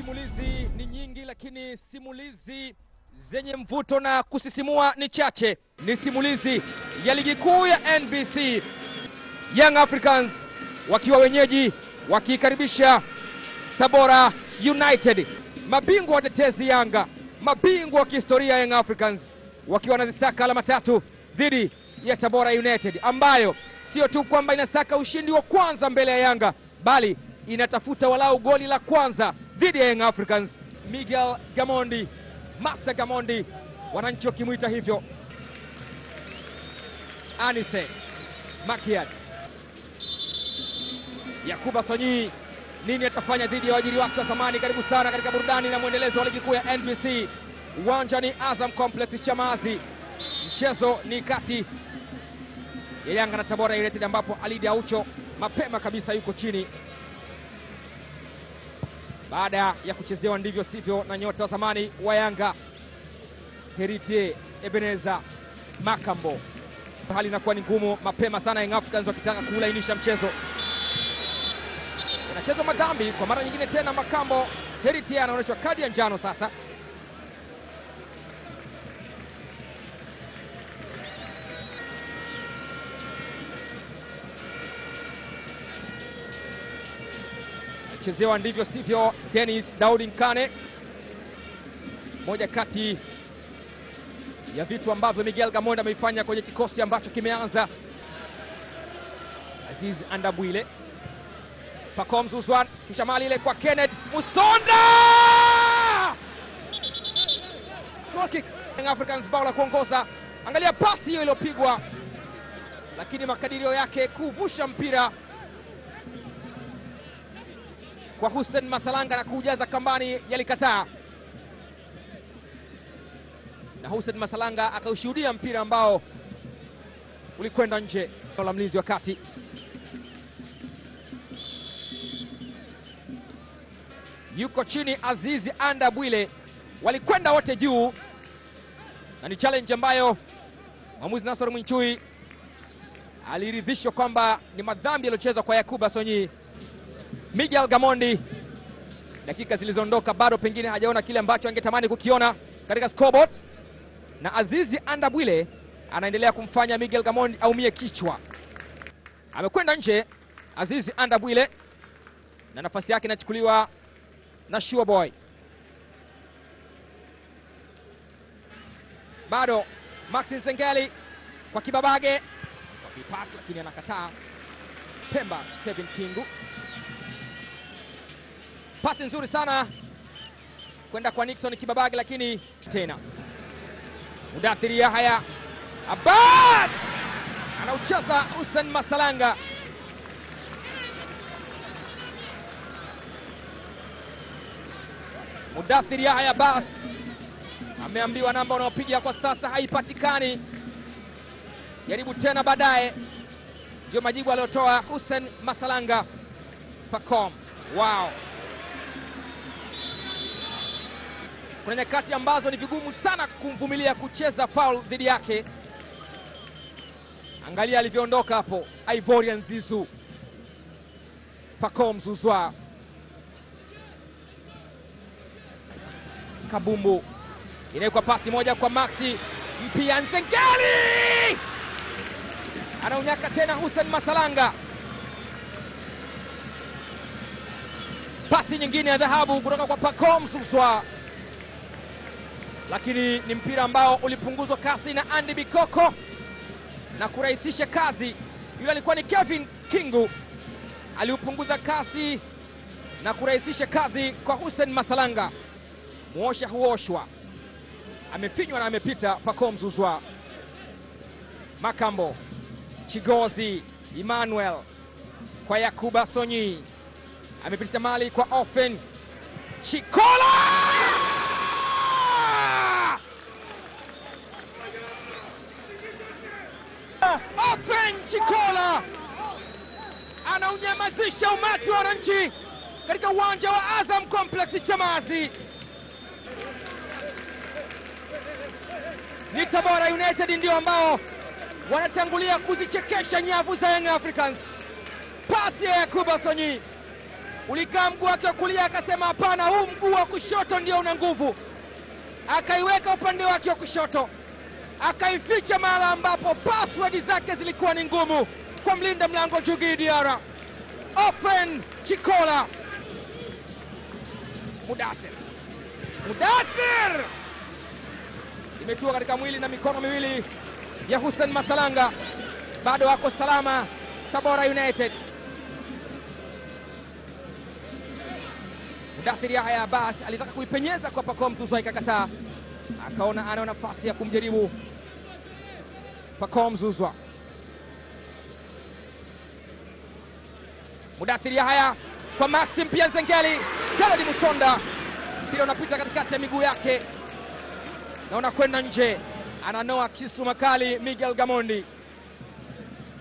Simulizi ni nyingi, lakini simulizi zenye mvuto na kusisimua ni chache. Ni simulizi ya ligi kuu ya NBC, Young Africans wakiwa wenyeji wakikaribisha Tabora United, mabingwa watetezi Yanga, mabingwa wa kihistoria Young Africans wakiwa wanazisaka alama tatu dhidi ya Tabora United, ambayo sio tu kwamba inasaka ushindi wa kwanza mbele ya Yanga, bali inatafuta walau goli la kwanza dhidi ya Young Africans. Miguel Gamondi, Master Gamondi, wananchi wakimwita hivyo. Anise Makiad, Yakuba Sonyi, nini atafanya dhidi ya wajiri wake wa zamani? Karibu sana katika burudani na mwendelezo wa ligi kuu ya NBC. Uwanja ni Azam Complex Chamazi. Mchezo ni kati ya Yanga na Tabora United, ambapo Alidi Aucho mapema kabisa yuko chini baada ya kuchezewa ndivyo sivyo na nyota wa zamani wa Yanga Heritier Ebeneza Makambo. Hali inakuwa ni ngumu mapema sana, Young Africans wakitaka kuulainisha mchezo. Unachezwa madhambi kwa mara nyingine tena. Makambo Heritier anaonyeshwa kadi ya njano sasa. Chezewa ndivyo sivyo Dennis Daudi Nkane. Moja kati ya vitu ambavyo Miguel Gamondi ameifanya kwenye kikosi ambacho kimeanza. Aziz Andabwile, Pacome Zouzoua, kushamali ile kwa Kenneth Musonda. Goal kick, Young Africans bao la kuongoza. Angalia pasi hiyo iliyopigwa, lakini makadirio yake kuvusha mpira kwa Hussein Masalanga na kujaza kambani yalikataa, na Hussein Masalanga akaushuhudia mpira ambao ulikwenda nje la mlinzi wa kati. Yuko chini Azizi Andabwile, walikwenda wote juu, na ni challenge ambayo mwamuzi Nasor Mwinchui aliridhishwa kwamba ni madhambi yaliyochezwa kwa Yakuba Sonyi. Miguel Gamondi, dakika zilizoondoka bado pengine hajaona kile ambacho angetamani kukiona katika scoreboard, na Azizi Andabwile anaendelea kumfanya Miguel Gamondi aumie kichwa. Amekwenda nje Azizi Andabwile, na nafasi yake inachukuliwa na Sure Boy. Bado Maxine Sengeli kwa Kibabage, kwa pass lakini anakataa. Pemba Kevin Kingu, pasi nzuri sana kwenda kwa Nixon Kibabage, lakini tena Mudathiri Yahya Abbas anaucheza Hussein Masalanga. Mudathiri Yahya Abbas ameambiwa namba unaopiga kwa sasa haipatikani, jaribu tena baadaye. Ndio majibu aliyotoa Hussein Masalanga. Pacome, wow. Kuna nyakati ambazo ni vigumu sana kumvumilia kucheza foul dhidi yake. Angalia alivyoondoka hapo Ivorian Zizu. Pacome Zouzoua, Kabumbu inawekwa pasi moja kwa Maxi Mpia Nzengeli, anaunyaka tena Hussein Masalanga. Pasi nyingine ya dhahabu kutoka kwa Pacome Zouzoua, lakini ni mpira ambao ulipunguzwa kasi na Andy Bikoko na kurahisisha kazi. Yule alikuwa ni Kevin Kingu, aliupunguza kasi na kurahisisha kazi kwa Hussein Masalanga. Muosha huoshwa, amefinywa na amepita Pacome Zouzoua. Makambo, Chigozi Emmanuel kwa Yakuba Sonyi, amepita mali kwa Ofen Chikola. Ofen Chikola anaunyamazisha umati wa wananchi katika uwanja wa Azam Complex Chamazi. Ni Tabora United ndio ambao wanatangulia kuzichekesha nyavu za Young Africans. Pasi ya Yakuba Sonyi ulikaa mguu wake wa kulia, akasema hapana, huu mguu wa kushoto ndio una nguvu. Akaiweka upande wake wa kushoto, akaificha mahala ambapo password zake zilikuwa ni ngumu kwa mlinda mlango Djigui Diarra. Ofen Chikola. Mudathir imetua katika mwili na mikono miwili ya Hussein Masalanga. Bado wako salama Tabora United. Mudathir Yahya Abbas alitaka kuipenyeza kwa Pacome Zouzoua, ikakataa. Akaona ana nafasi ya kumjaribu Pacome Zouzoua. Mudathir Yahya kwa Maxim Pia Nzengeli. Kennedy Musonda, mpira unapita katikati ya miguu yake na unakwenda nje. Ananoa kisu makali Miguel Gamondi.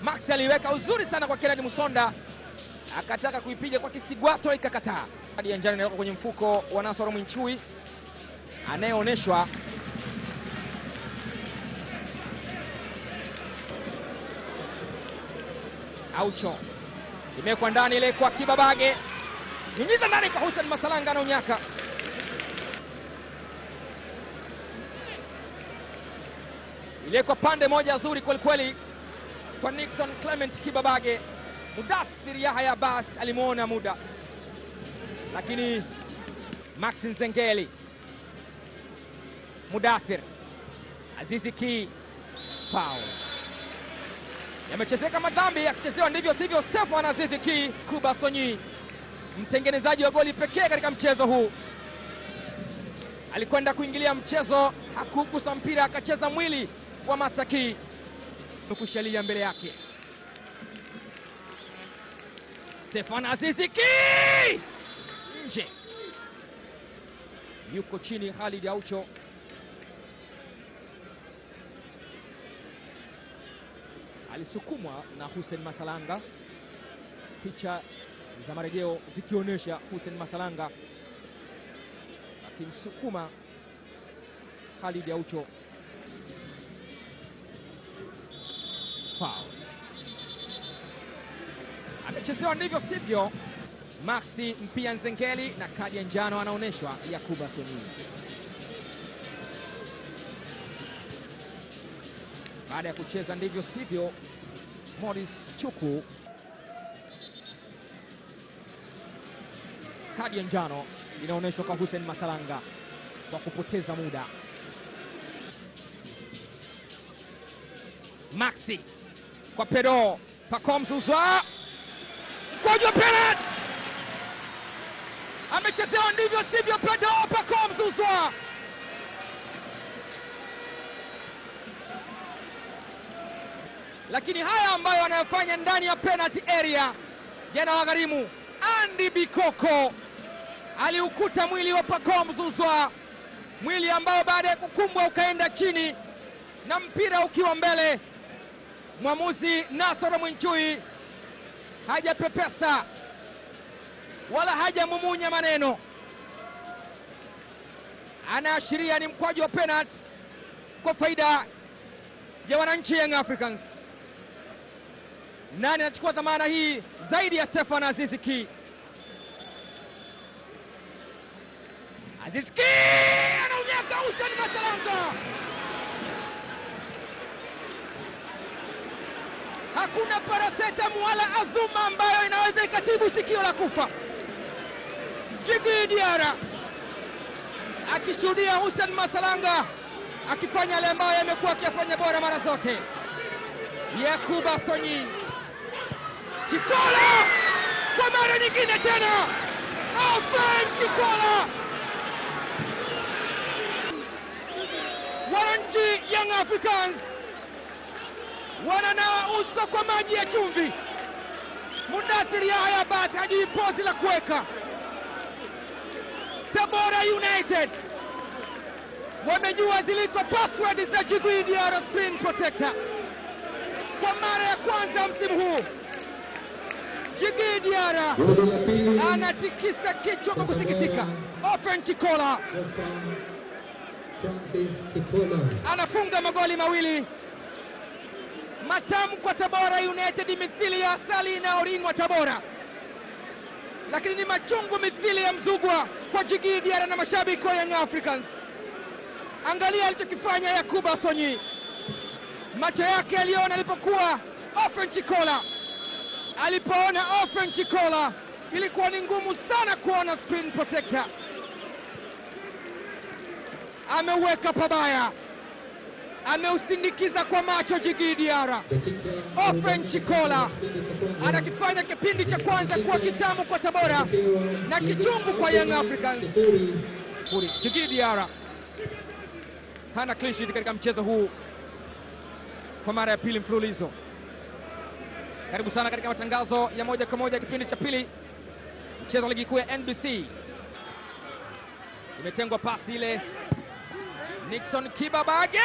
Max aliweka uzuri sana kwa Kennedy Musonda, akataka kuipiga kwa kisigwato, ikakataa. Hadi ya njano inawekwa kwenye mfuko wa Nasoro Mwinchui, anayeoneshwa Aucho. Imewekwa ndani ile kwa Kibabage, nyinyiza ndani kwa Hussein Masalanga na unyaka. Ile kwa pande moja nzuri kweli kweli kwa Nixon Clement Kibabage. Mudathir Yahya Abbas alimuona muda, lakini Max Nzengeli, Mudathir, Azizi Ki, foul. Yamechezeka madhambi, akichezewa ndivyo sivyo Stefan Azizi Ki Kubasonyi, mtengenezaji wa goli pekee katika mchezo huu. Alikwenda kuingilia mchezo, hakugusa mpira, akacheza mwili wa Masaki kushalia mbele yake. Stefan Azizi Ki nje, yuko chini Khalid Aucho. Alisukumwa na Hussein Masalanga, picha za marejeo zikionyesha Hussein Masalanga akimsukuma Khalid Aucho. Foul. Amechezewa ndivyo sivyo Maxi Mpia Nzengeli, na kadi ya njano anaoneshwa Yakuba Soni. Baada ya kucheza ndivyo sivyo Morris Chuku, kadi ya njano inaonyeshwa kwa Hussein Masalanga kwa kupoteza muda. Maxi kwa Pedro, Pacome Zouzoua kwa penalty. Amechezewa ndivyo sivyo Pedro Pacome Zouzoua. Lakini haya ambayo anayofanya ndani ya penalty area yanawagharimu. Andy Bikoko aliukuta mwili wa Pacome Zouzoua, mwili ambao baada ya kukumbwa ukaenda chini na mpira ukiwa mbele. Mwamuzi Nasoro Mwinchui hajapepesa wala hajamumunya maneno, anaashiria ni mkwaju wa penalty kwa faida ya wananchi Young Africans. Nani anachukua dhamana hii zaidi ya Stefan Azizi Ki? Azizi Ki anaunyaka Hussein Masalanga. Hakuna paracetamol wala Azuma ambayo inaweza ikatibu sikio la kufa. Djigui Diarra akishuhudia Hussein Masalanga akifanya yale ambayo yamekuwa akifanya bora mara zote. Yakuba Sonyi, Chikola kwa mara nyingine tena. Ofen Chikola. Wananchi Young Africans wananawa uso kwa maji ya chumvi. Mudathir Yahya Abbas hajui pozi la kuweka. Tabora United wamejua ziliko password za Djigui Diarra screen protector. Kwa mara ya kwanza msimu huu Djigui Diarra anatikisa kichwa kwa kusikitika. Ofen Chikola anafunga magoli mawili matamu kwa Tabora United, mithili ya asali inayorinwa Tabora. lakini ni machungu mithili ya mzugwa kwa Djigui Diarra na mashabiki wa Young Africans. Angalia alichokifanya Yakuba Sonyi. Macho yake aliona alipokuwa Ofen Chikola. Alipoona Ofen Chikola, ilikuwa ni ngumu sana kuona screen protector. Ameweka pabaya, ameusindikiza kwa macho Djigui Diarra. Ofen Chikola anakifanya kipindi cha kwanza kuwa kitamu kwa Tabora na kichungu kwa Young Africans. Djigui Diarra hana clean sheet katika mchezo huu kwa mara ya pili mfululizo. Karibu sana katika matangazo ya moja kwa moja kipindi cha pili mchezo wa ligi kuu ya NBC. Imetengwa pasi ile, Nixon Kibabage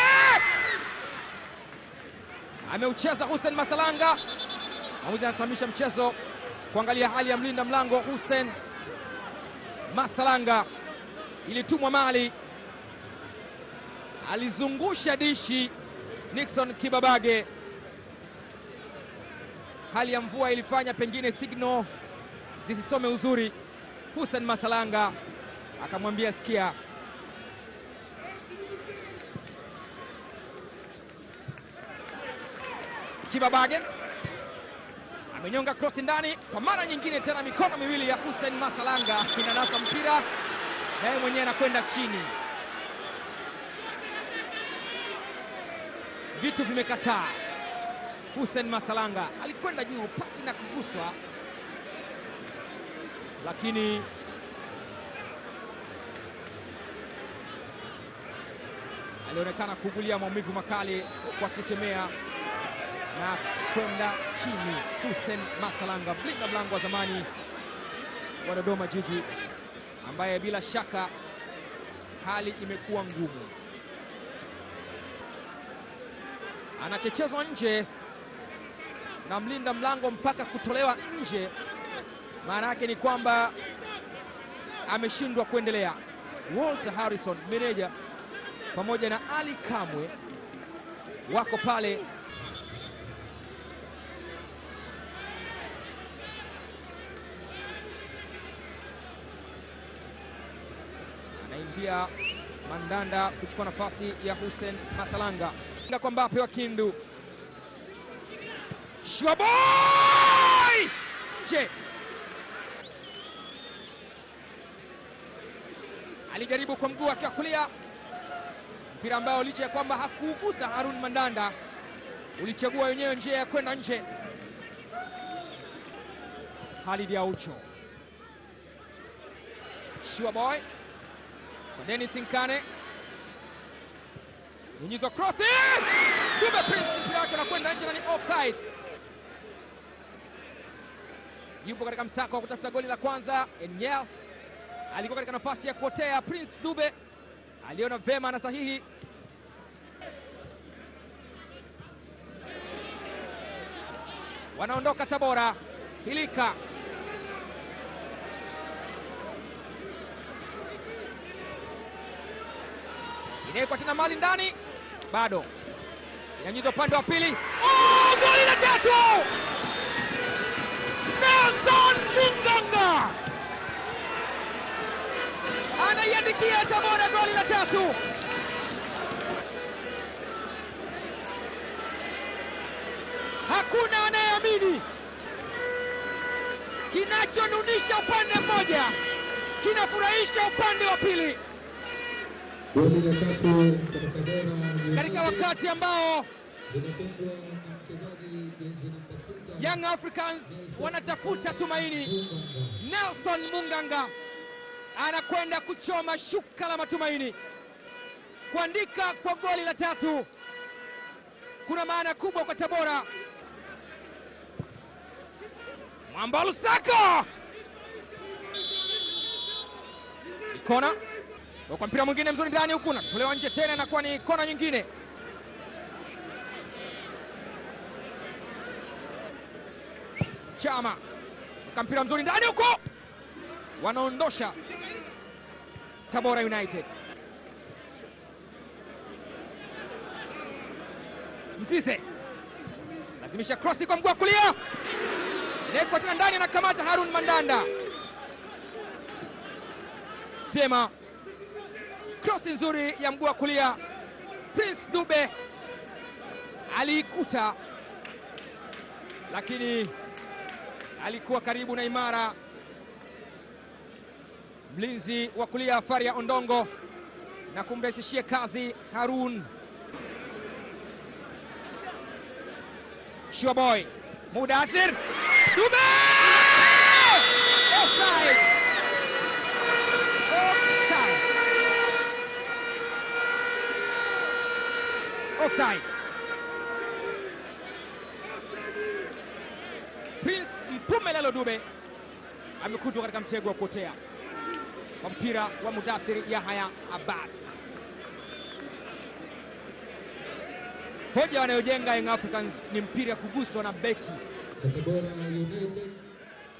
ameucheza Hussein Masalanga. Mwamuzi anasimamisha mchezo kuangalia hali ya mlinda mlango Hussein Masalanga. Ilitumwa mali, alizungusha dishi Nixon Kibabage. Hali ya mvua ilifanya pengine signal zisisome uzuri. Hussein Masalanga akamwambia sikia. Kibabage amenyonga cross ndani kwa mara nyingine tena, mikono miwili ya Hussein Masalanga inanasa mpira na yeye mwenyewe anakwenda chini. Vitu vimekataa. Hussein Masalanga alikwenda juu pasi na kuguswa, lakini alionekana kuugulia maumivu makali kwa kuchechemea na kwenda chini. Hussein Masalanga, mlinda mlango wa zamani wa Dodoma Jiji, ambaye bila shaka hali imekuwa ngumu. Anachechezwa nje na mlinda mlango mpaka kutolewa nje. Maana yake ni kwamba ameshindwa kuendelea. Walter Harrison, meneja, pamoja na Ali Kamwe wako pale. Anaingia Mandanda kuchukua nafasi ya Hussein Masalanga. Kwa Mbappe wa Kindu. Shwaboy! Je, alijaribu kwa mguu wake wa kulia, mpira ambao licha ya kwamba hakuugusa Harun Mandanda, ulichagua wenyewe njia ya kwenda nje. Khalid Aucho. Shwaboy kwa Dennis Nkane. Nyinyizo cross. Dube Prince mpira wake unakwenda nje na ni offside. Yupo katika msako wa kutafuta goli la kwanza. Enyas alikuwa katika nafasi ya kuotea. Prince Dube aliona vema na sahihi. Wanaondoka Tabora. Hilika inawekwa tena mali ndani, bado inanyizwa upande wa pili. Goli la tatu! Nelson Munganga anaiandikia Tabora goli la tatu. Hakuna anayeamini. Kinachonunisha upande mmoja kinafurahisha upande wa pili. Goli la tatu katika wakati ambao Young Africans wanatafuta tumaini. Nelson Munganga anakwenda kuchoma shuka la matumaini. Kuandika kwa goli la tatu kuna maana kubwa kwa Tabora. Mwamba Lusaka, kona kwa mpira mwingine mzuri ndani huku na kutolewa nje tena, na kwa ni kona nyingine. Chama kwa mpira mzuri ndani huko, wanaondosha Tabora United. Mzize lazimisha cross kwa mguu wa kulia, inawekwa tena ndani, anakamata Harun Mandanda. vyema. Cross nzuri ya mguu wa kulia, Prince Dube aliikuta, lakini alikuwa karibu na imara. Mlinzi wa kulia Faria Ondongo na kumrahisishia kazi Harun. Shuaboy, Mudathir, Dube! Offside! Offside! Offside! Prince Mpumelelo Dube amekutwa katika mtego wa kuotea kwa mpira wa Mudathir Yahya Abbas. Hoja wanayojenga Young Africans ni mpira ya kuguswa na beki. Tabora United.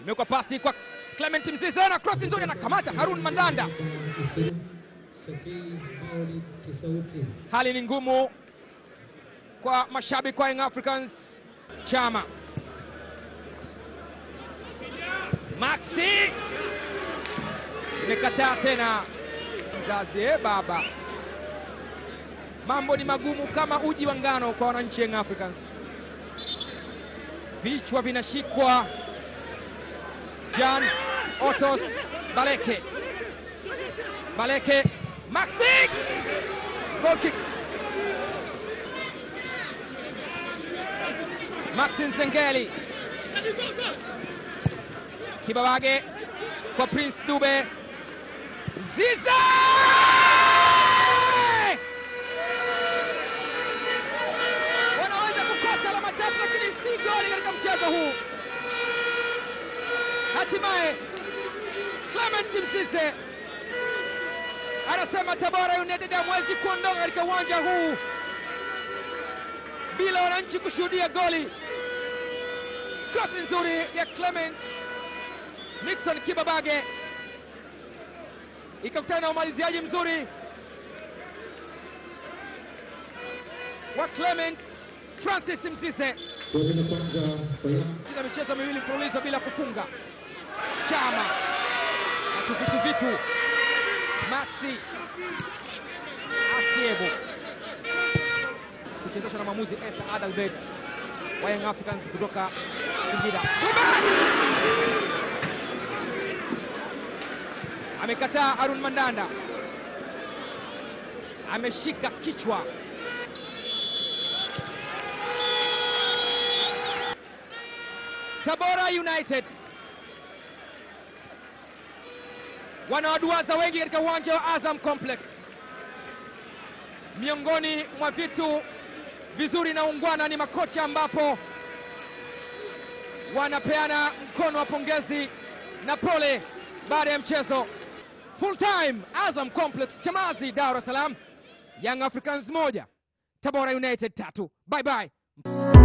Imekuwa pasi kwa Clement Mzize na cross nzuri anakamata Harun Mandanda. Hali ni ngumu kwa mashabiki wa Young Africans. Chama, Maxi imekataa tena. Mzazi baba, mambo ni magumu kama uji wa ngano kwa wananchi Young Africans. Vichwa vinashikwa. Jan Otos Baleke, Baleke, Maxi, goal kick. Maxi Nsengeli, Kibabage kwa Prince Dube, Zize! Wanaweza kukosa alama tatu, lakini si goli katika mchezo huu. Hatimaye Clement Mzize anasema Tabora United hamwezi kuondoka katika uwanja huu bila wananchi kushuhudia goli. Cross nzuri ya Clement Nixon Kibabage ikakutana na umaliziaji mzuri wa Clement Francis Mzize. Tuna michezo miwili mfululizo bila kufunga. Chama vitu Maxi Asiebo kuchezeshwa na mwamuzi Esther Adalbert wa Young Africans kutoka Singida. Amekataa Harun Mandanda, ameshika kichwa. Tabora United wanawaduaza wengi katika uwanja wa Azam Complex. Miongoni mwa vitu vizuri na ungwana ni makocha ambapo wanapeana mkono wa pongezi na pole baada ya mchezo. Full time Azam Complex, Chamazi, Dar es Salaam. Young Africans 1, Tabora United 3. Bye bye.